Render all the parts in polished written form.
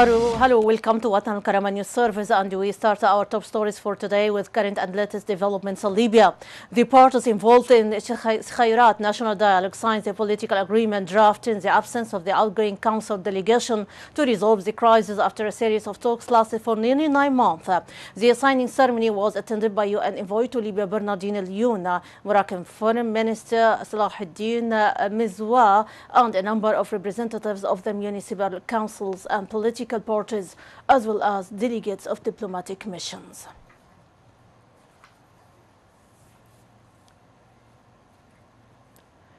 Hello, welcome to الكرامة News Service, and we start our top stories for today with current and latest developments in Libya. The parties involved in Khairat national dialogue signed a political agreement draft in the absence of the outgoing council delegation to resolve the crisis after a series of talks lasted for nearly 9 months. The signing ceremony was attended by UN envoy to Libya Bernardino Leon, Moroccan Foreign Minister Salahuddin Mizwa, and a number of representatives of the municipal councils and political parties, as well as delegates of diplomatic missions.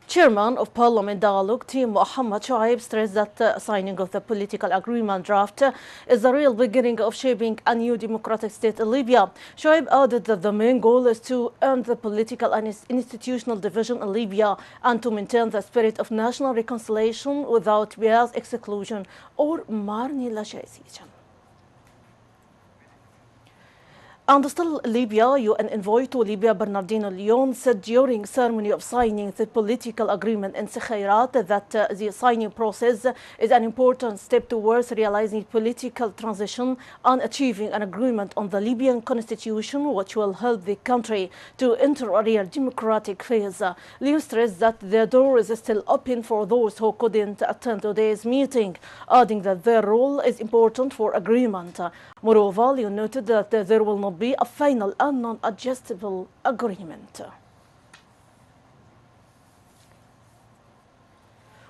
Chairman of Parliament Dialogue Team Mohammed Shoaib stressed that the signing of the political agreement draft is the real beginning of shaping a new democratic state in Libya. Shoaib added that the main goal is to end the political and institutional division in Libya and to maintain the spirit of national reconciliation without bias, exclusion or marginalization. And still Libya, UN envoy to Libya Bernardino Leon said during ceremony of signing the political agreement in Khairat that the signing process is an important step towards realizing political transition and achieving an agreement on the Libyan constitution, which will help the country to enter a real democratic phase. Leon stressed that the door is still open for those who couldn't attend today's meeting, adding that their role is important for agreement. Moreover, Leon noted that there will not be a final and non-adjustable agreement.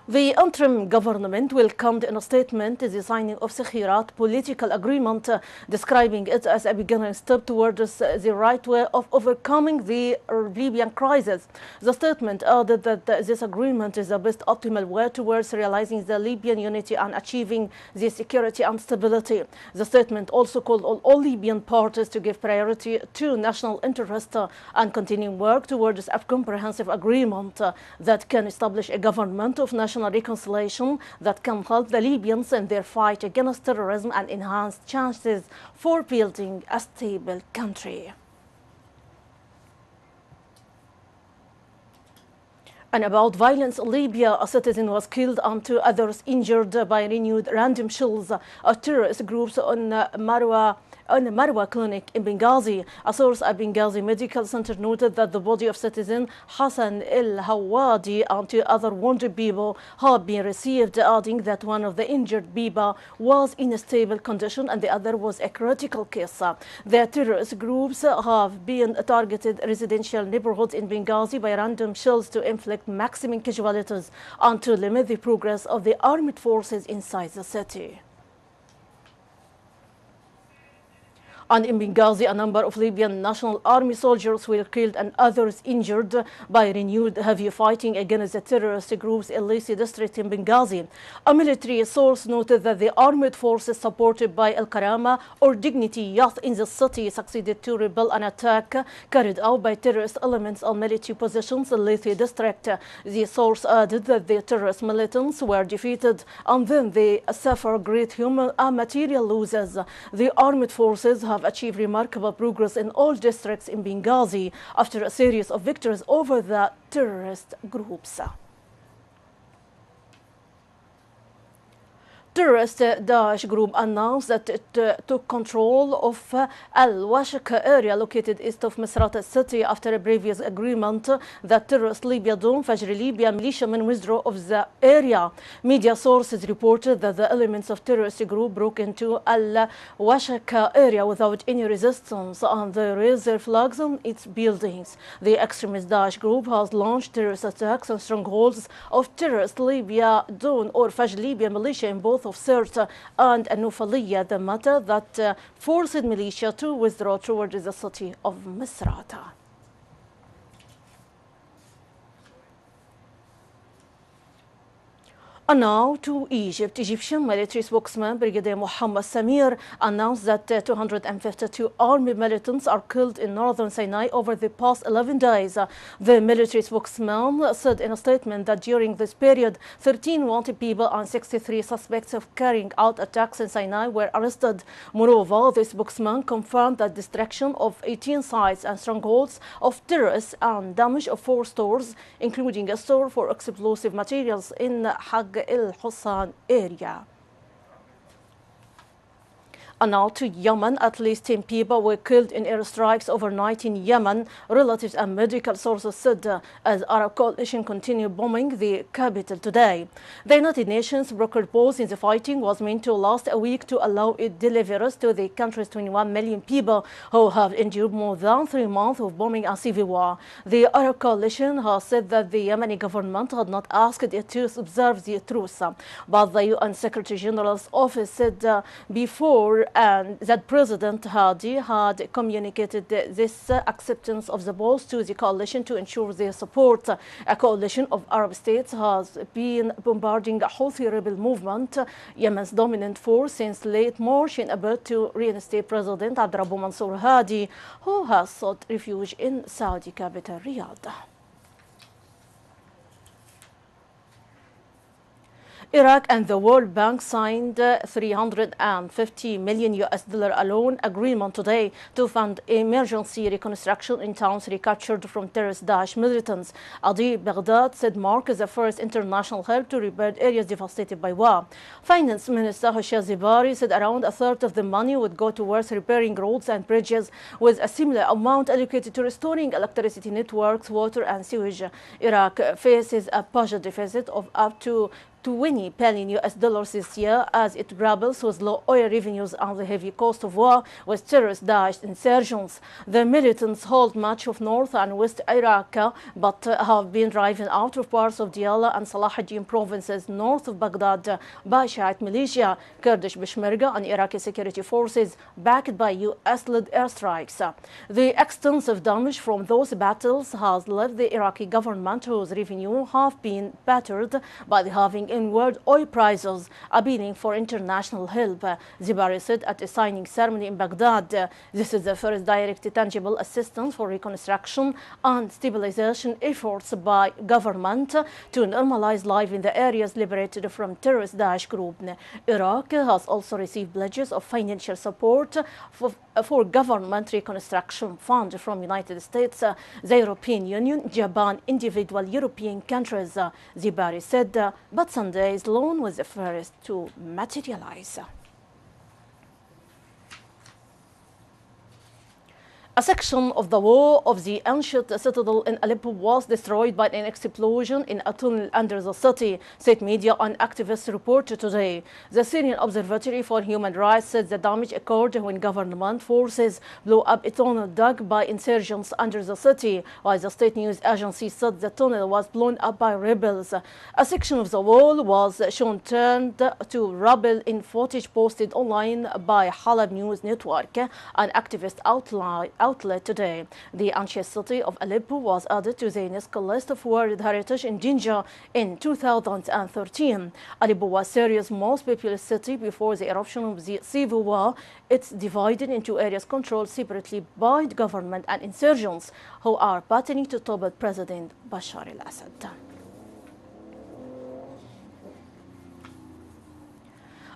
The interim government welcomed in a statement the signing of Khairat political agreement, describing it as a beginning step towards the right way of overcoming the Libyan crisis. The statement added that this agreement is the best optimal way towards realizing the Libyan unity and achieving the security and stability. The statement also called on all Libyan parties to give priority to national interest and continue work towards a comprehensive agreement that can establish a government of national reconciliation that can help the Libyans in their fight against terrorism and enhance chances for building a stable country. And about violence in Libya, a citizen was killed and 2 others injured by renewed random shells of terrorist groups on Marwa clinic in Benghazi. A source at Benghazi Medical Center noted that the body of citizen Hassan El-Hawadi and 2 other wounded people have been received, adding that one of the injured people was in a stable condition and the other was a critical case. The terrorist groups have been targeted residential neighborhoods in Benghazi by random shells to inflict maximum casualties and to limit the progress of the armed forces inside the city. And in Benghazi, a number of Libyan National Army soldiers were killed and others injured by renewed heavy fighting against the terrorist groups in Lisi district in Benghazi. A military source noted that the armed forces supported by الكرامة or Dignity Youth in the city succeeded to repel an attack carried out by terrorist elements on military positions in Lisi district. The source added that the terrorist militants were defeated and then they suffered great human and material losses. The armed forces have achieved remarkable progress in all districts in Benghazi after a series of victories over the terrorist groups. Terrorist Daesh group announced that it took control of Al-Washaka area located east of Misrata city after a previous agreement that terrorist Libya Dome Fajr Libya militiamen withdrew of the area. Media sources reported that the elements of terrorist group broke into Al-Washaka area without any resistance and they raised their flags on its buildings. The extremist Daesh group has launched terrorist attacks on strongholds of terrorist Libya Dome or Fajr Libya militia in both of Sirte and Nufaliya, the matter that forced militia to withdraw towards the city of Misrata. And now to Egypt. Egyptian military spokesman Brigadier Mohammed Samir announced that 252 army militants are killed in northern Sinai over the past 11 days. The military spokesman said in a statement that during this period, 13 wanted people and 63 suspects of carrying out attacks in Sinai were arrested. Moreover, the spokesman confirmed that destruction of 18 sites and strongholds of terrorists and damage of 4 stores, including a store for explosive materials in Hag el-Hussan area. And now to Yemen. At least 10 people were killed in airstrikes overnight in Yemen, relatives and medical sources said, as Arab coalition continued bombing the capital today. The United Nations brokered pause in the fighting was meant to last a week to allow it deliverance to the country's 21 million people who have endured more than 3 months of bombing and civil war. The Arab coalition has said that the Yemeni government had not asked it to observe the truce, but the UN Secretary General's office said before that President Hadi had communicated this acceptance of the pause to the coalition to ensure their support. A coalition of Arab states has been bombarding a Houthi rebel movement, Yemen's dominant force, since late March in a bid to reinstate President Abdurrahman Mansour Hadi, who has sought refuge in Saudi capital Riyadh. Iraq and the World Bank signed $350 million a loan agreement today to fund emergency reconstruction in towns recaptured from terrorist Daesh militants. Adi Baghdad said mark is the first international help to rebuild areas devastated by war. Finance Minister Hosea Zibari said around a third of the money would go towards repairing roads and bridges, with a similar amount allocated to restoring electricity networks, water and sewage. Iraq faces a budget deficit of up to $20 billion this year as it grapples with low oil revenues and the heavy cost of war with terrorist Daesh insurgents. The militants hold much of north and west Iraq, but have been driven out of parts of Diyala and Salahuddin provinces north of Baghdad by Shiite militia, Kurdish Peshmerga and Iraqi security forces backed by US-led airstrikes. The extensive damage from those battles has left the Iraqi government, whose revenue have been battered by the halving in world oil prices, appealing for international help. Zibari said at a signing ceremony in Baghdad, this is the first direct tangible assistance for reconstruction and stabilization efforts by government to normalize life in the areas liberated from terrorist Daesh group. Iraq has also received pledges of financial support for government reconstruction fund from United States, the European Union, Japan, individual European countries. Zibari said, but Sunday's loan was the first to materialize. A section of the wall of the ancient citadel in Aleppo was destroyed by an explosion in a tunnel under the city, state media and activists reported today. The Syrian Observatory for Human Rights said the damage occurred when government forces blew up a tunnel dug by insurgents under the city, while the state news agency said the tunnel was blown up by rebels. A section of the wall was shown turned to rubble in footage posted online by Halab News Network, an activist outlet today. The ancient city of Aleppo was added to the UNESCO list of World Heritage in danger in 2013. Aleppo was Syria's most populous city before the eruption of the civil war. It's divided into areas controlled separately by the government and insurgents who are battling to topple President Bashar al-Assad.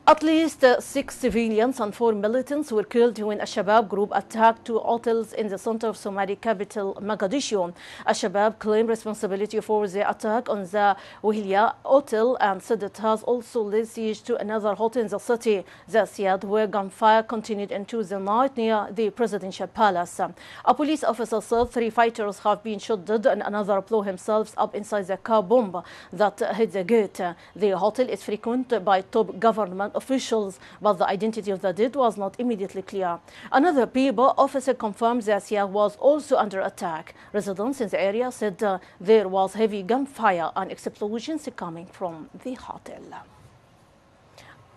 At least 6 civilians and 4 militants were killed when a Shabab group attacked 2 hotels in the center of Somali capital, Mogadishu. Shabab claimed responsibility for the attack on the Wihlia hotel and said it has also laid siege to another hotel in the city, the Siad, where gunfire continued into the night near the presidential palace. A police officer said 3 fighters have been shot dead and another blew himself up inside the car bomb that hit the gate. The hotel is frequented by top government officials, but the identity of the dead was not immediately clear. Another PIBA officer confirmed that Siag was also under attack. Residents in the area said there was heavy gunfire and explosions coming from the hotel.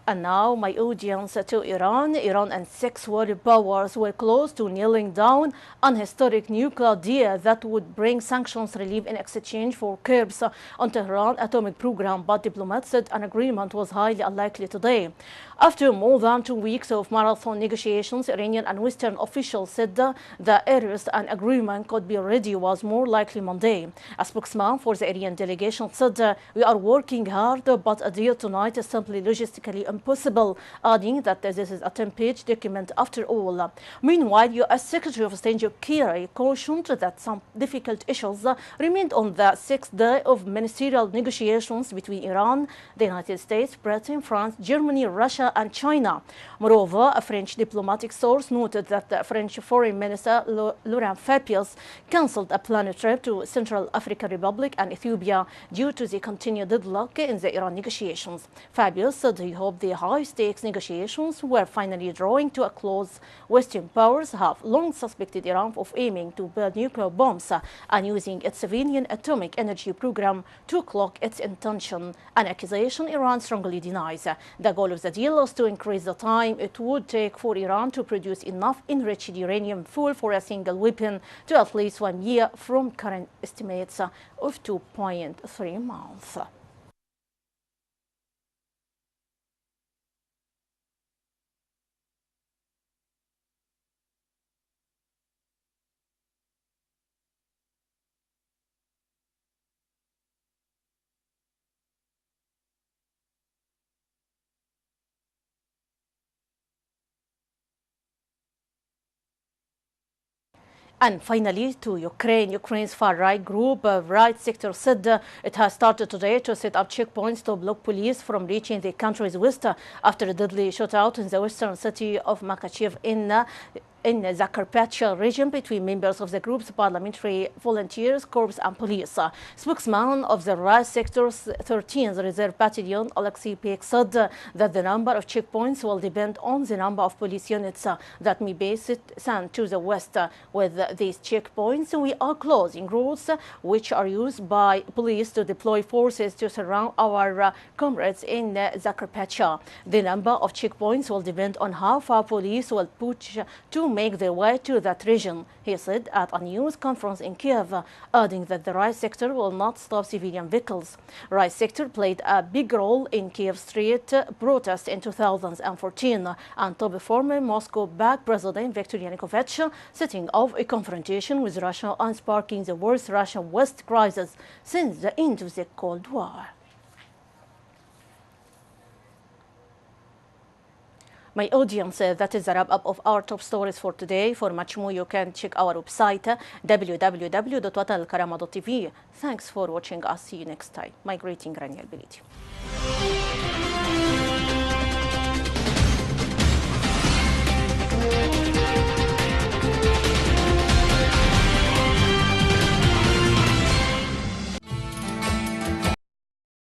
And now my audience to Iran. Iran and 6 world powers were close to nailing down an historic nuclear deal that would bring sanctions relief in exchange for curbs on Tehran's atomic program, but diplomats said an agreement was highly unlikely today. After more than 2 weeks of marathon negotiations, Iranian and Western officials said the earliest an agreement could be ready was more likely Monday. A spokesman for the Iranian delegation said, "We are working hard, but a deal tonight is simply logistically impossible, adding that this is a 10-page document after all. Meanwhile, U.S. Secretary of State John Kerry cautioned that some difficult issues remained on the sixth day of ministerial negotiations between Iran, the United States, Britain, France, Germany, Russia, and China. Moreover, a French diplomatic source noted that the French Foreign Minister Laurent Fabius cancelled a planned trip to Central African Republic and Ethiopia due to the continued deadlock in the Iran negotiations. Fabius said he hoped the high-stakes negotiations were finally drawing to a close. Western powers have long suspected Iran of aiming to build nuclear bombs and using its civilian atomic energy program to cloak its intention, an accusation Iran strongly denies. The goal of the deal was to increase the time it would take for Iran to produce enough enriched uranium fuel for a single weapon to at least 1 year from current estimates of 2.3 months. And finally, to Ukraine, Ukraine's far-right group, Right Sector, said it has started today to set up checkpoints to block police from reaching the country's west after a deadly shootout in the western city of Makachev in the Zakarpattia region between members of the group's parliamentary volunteers corps and police. Spokesman of the Right Sector's 13th Reserve Battalion, Alexei Pek, said that the number of checkpoints will depend on the number of police units that may be sent to the west. With these checkpoints, we are closing routes which are used by police to deploy forces to surround our comrades in Zakarpattia. The number of checkpoints will depend on how far police will push to make their way to that region, he said at a news conference in Kiev, adding that the Right Sector will not stop civilian vehicles. Right Sector played a big role in Kiev street protests in 2014 and top former Moscow-backed President Viktor Yanukovych, setting off a confrontation with Russia and sparking the worst Russia-West crisis since the end of the Cold War. My audience, that is the wrap-up of our top stories for today. For much more, you can check our website, www.الكرامة.tv. Thanks for watching us. See you next time. My greeting, رانيا البليدي.